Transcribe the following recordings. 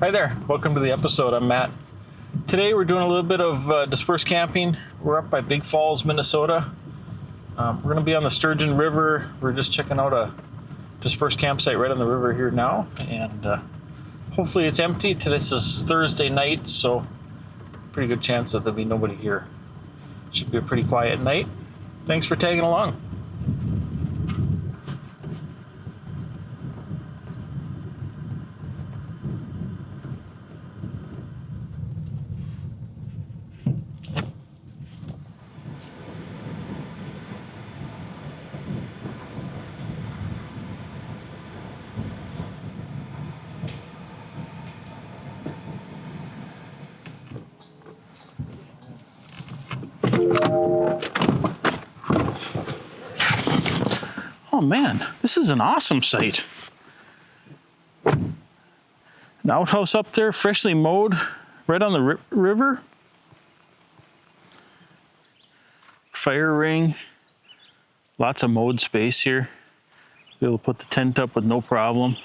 Hi there, welcome to the episode. I'm Matt. Today we're doing a little bit of dispersed camping. We're up by Big Falls, Minnesota. We're going to be on the Sturgeon River. We're just checking out a dispersed campsite right on the river here now, and hopefully it's empty. This is Thursday night, so pretty good chance that there'll be nobody here. Should be a pretty quiet night. Thanks for tagging along. Oh man, this is an awesome site. An outhouse up there, freshly mowed, right on the river. Fire ring. Lots of mowed space here. Be able to put the tent up with no problem.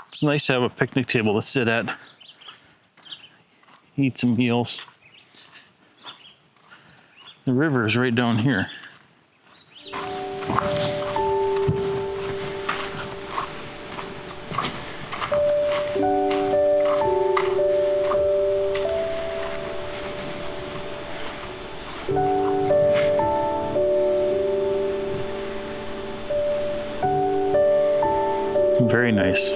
It's nice to have a picnic table to sit at. Eat some meals. The river is right down here. Very nice.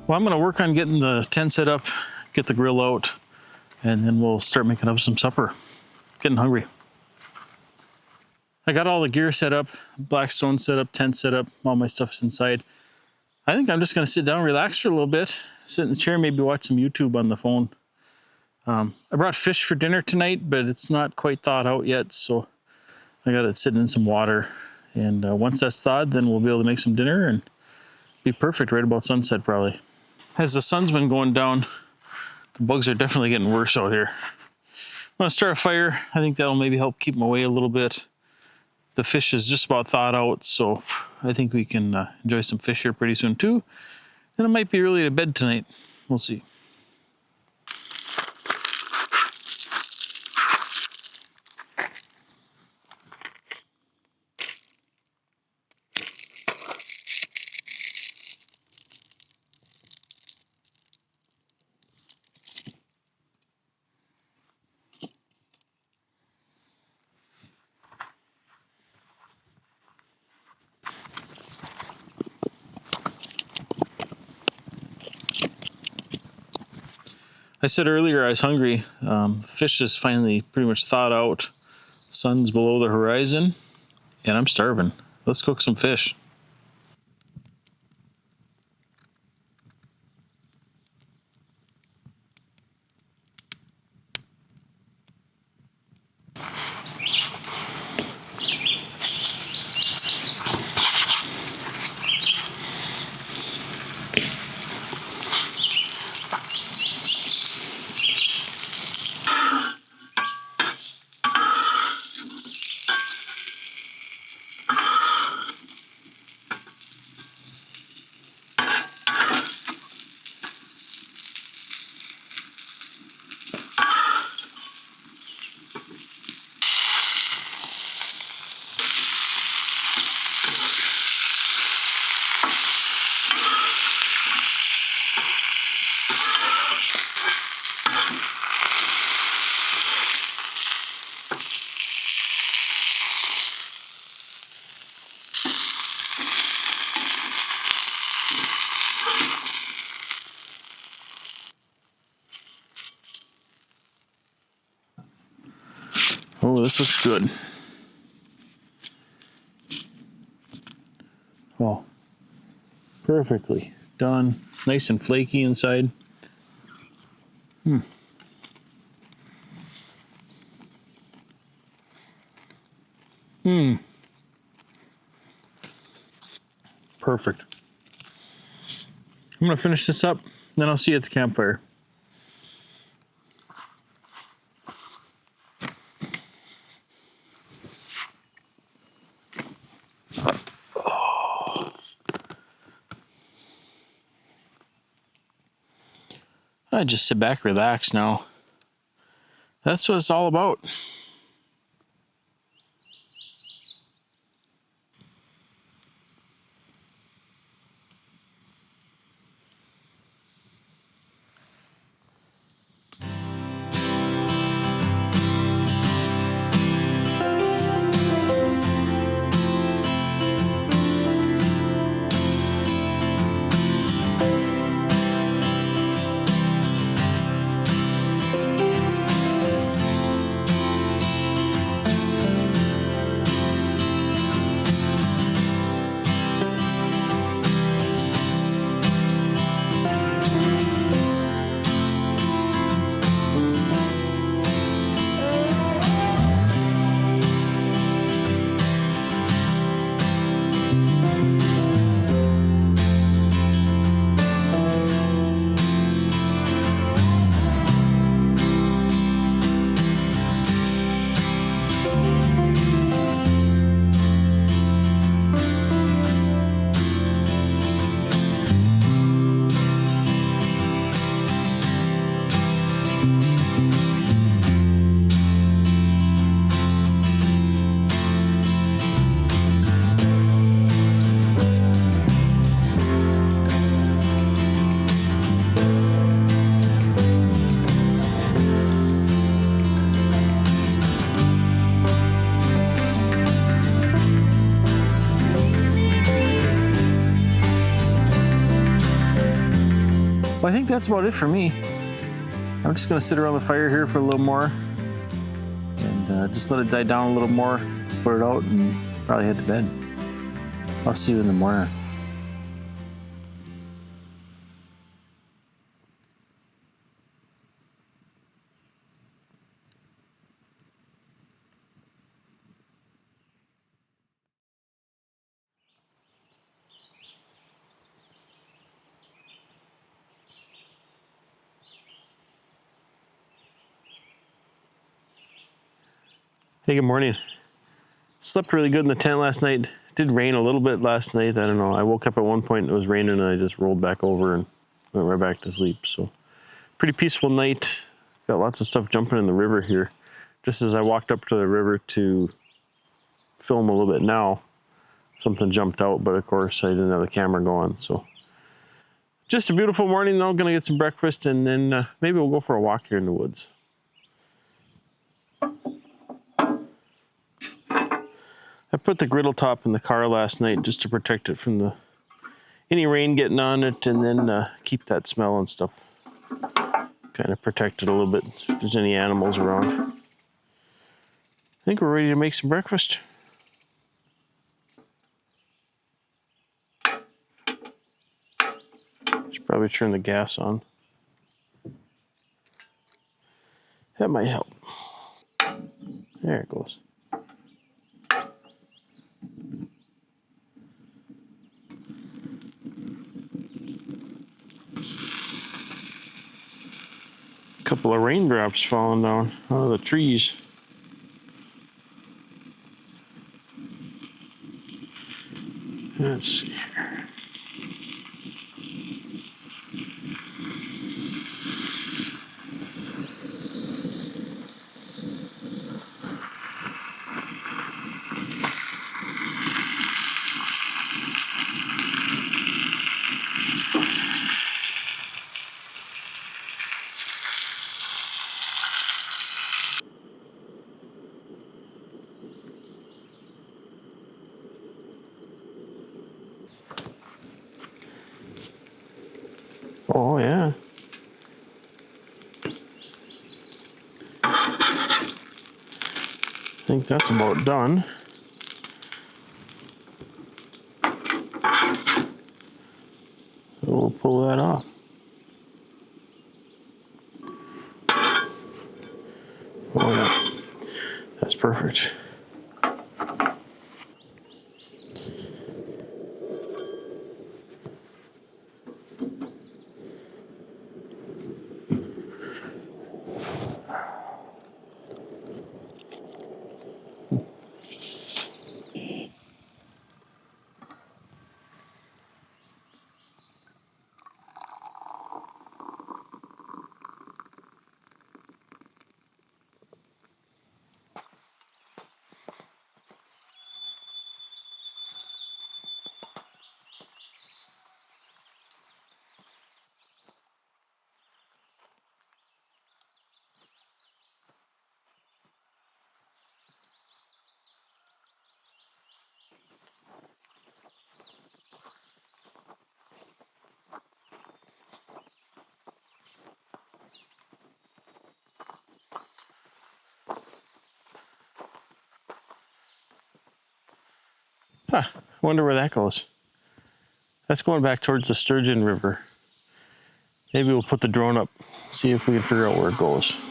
Well, I'm going to work on getting the tent set up, get the grill out, and then we'll start making up some supper. Getting hungry. I got all the gear set up, Blackstone set up, tent set up, all my stuff's inside. I think I'm just going to sit down, relax for a little bit, sit in the chair, maybe watch some YouTube on the phone. I brought fish for dinner tonight, but it's not quite thawed out yet, so I got it sitting in some water. And once that's thawed, then we'll be able to make some dinner and be perfect right about sunset probably. As the sun's been going down, the bugs are definitely getting worse out here. I'm gonna start a fire. I think that'll maybe help keep them away a little bit. The fish is just about thawed out, so I think we can enjoy some fish here pretty soon too. And it might be early to bed tonight. We'll see. I said earlier I was hungry. Fish is finally pretty much thawed out. Sun's below the horizon, and I'm starving. Let's cook some fish. this looks good. Oh, perfectly done. Nice and flaky inside. Perfect. I'm gonna finish this up, then I'll see you at the campfire. I just sit back, relax now. That's what it's all about. Well, I think that's about it for me. I'm just gonna sit around the fire here for a little more and just let it die down a little more, put it out, and probably head to bed. I'll see you in the morning. Hey, good morning. Slept really good in the tent last night. It did rain a little bit last night. I don't know. I woke up at one point and it was raining and I just rolled back over and went right back to sleep. So pretty peaceful night. Got lots of stuff jumping in the river here. Just as I walked up to the river to film a little bit now, something jumped out, but of course I didn't have the camera going. So just a beautiful morning though. Gonna get some breakfast and then maybe we'll go for a walk here in the woods. I put the griddle top in the car last night just to protect it from any rain getting on it, and then keep that smell and stuff. Kind of protect it a little bit if there's any animals around. I think we're ready to make some breakfast. Should probably turn the gas on. That might help. There it goes. Couple of raindrops falling down out of the trees. Let's see here. Oh yeah. think that's about done. So we'll pull that off. Oh yeah, that's perfect. Huh, I wonder where that goes. That's going back towards the Sturgeon River. Maybe we'll put the drone up, see if we can figure out where it goes.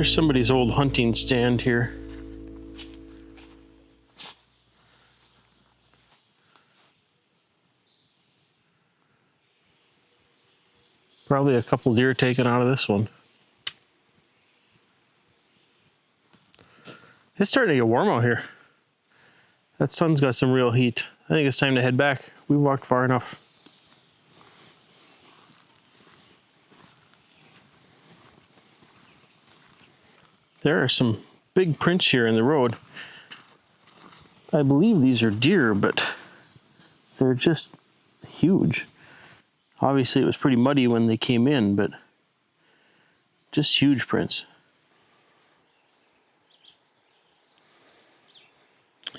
Here's somebody's old hunting stand here. Probably a couple deer taken out of this one. It's starting to get warm out here. That sun's got some real heat. I think it's time to head back. We walked far enough. There are some big prints here in the road. I believe these are deer, but they're just huge. Obviously, it was pretty muddy when they came in, but just huge prints.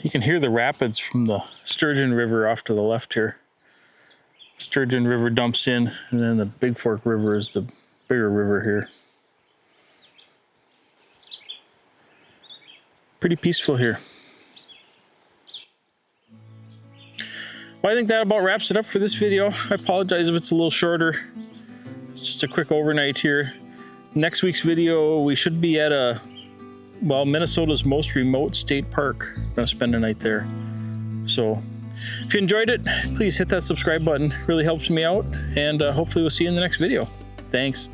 You can hear the rapids from the Sturgeon River off to the left here. Sturgeon River dumps in, and then the Big Fork River is the bigger river here. pretty peaceful here. Well, I think that about wraps it up for this video. I apologize if it's a little shorter. It's just a quick overnight here. Next week's video, we should be at Minnesota's most remote state park. I'm gonna spend a night there. So if you enjoyed it, please hit that subscribe button. It really helps me out, and hopefully we'll see you in the next video. Thanks.